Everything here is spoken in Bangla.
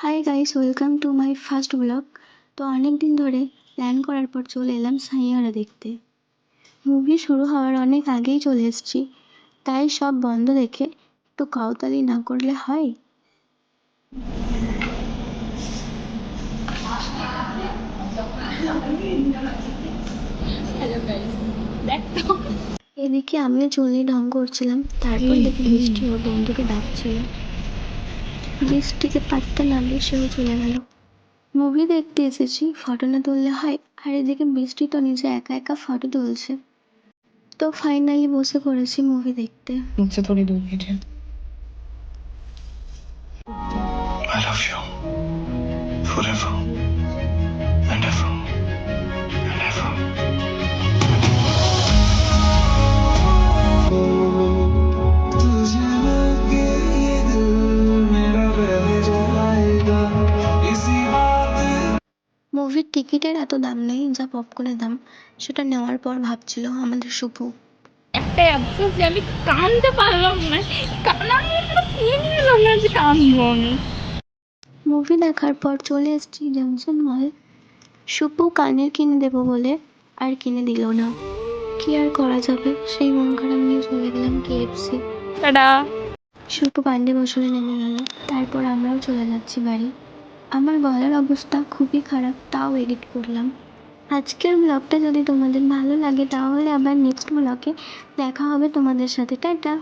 Hi guys, welcome to my first blog. তো অনেক দিন ধরে প্ল্যান করার পর চলে এলাম সাইয়ারা দেখতে। মুভি শুরু হওয়ার অনেক আগেই চলে এসেছি, তাই সব বন্ধ দেখে একটু কাউতালি না করলে হয়। এদিকে আমিও চুল ঢং করছিলাম, তারপর দেখি বৃষ্টি ওর বন্ধুকে ডাকছিল। বৃষ্টিকে পাত্তা না দিয়ে সেও চলে গেল। মুভি দেখতে এসেছি, ফটো না তুললে হয়? আর এদিকে বৃষ্টি তো নিজে একা একা ফটো তুলছে। তো ফাইনালি বসে পড়েছি মুভি দেখতে। मुझसे थोड़ी दूर कीजिए। I love you forever and ever and ever. तुझे लगे ये दिल मेरा पहले जाएगा इसी बात। মুভির টিকিটের এত দাম নেই যা পপকর্নের দাম, সেটা নেওয়ার পর ভাবছিল আমাদের শুভু। একটাই আফসোস যে আমি কাঁদতে পারলাম না, কান্নার মতো সিন পেলাম না যে কাঁদবো আমি। মুভি দেখার পর চলে এসেছি জংশন মল। শুভু কানের কিনে দেবো বলে আর কিনে দিল না। কি আর করা যাবে, সেই মন খারাপ নিয়ে চলে গেলাম KFC। টাটা। শুভু পান্ডে বসলে নেমে গেল, তারপর আমরাও চলে যাচ্ছি বাড়ি। আমার গলার অবস্থা খুবই খারাপ, তাও এডিট করলাম। আজকের ব্লগটা যদি তোমাদের ভালো লাগে তাহলে আবার নেক্সট ব্লগে দেখা হবে তোমাদের সাথে। টাটা।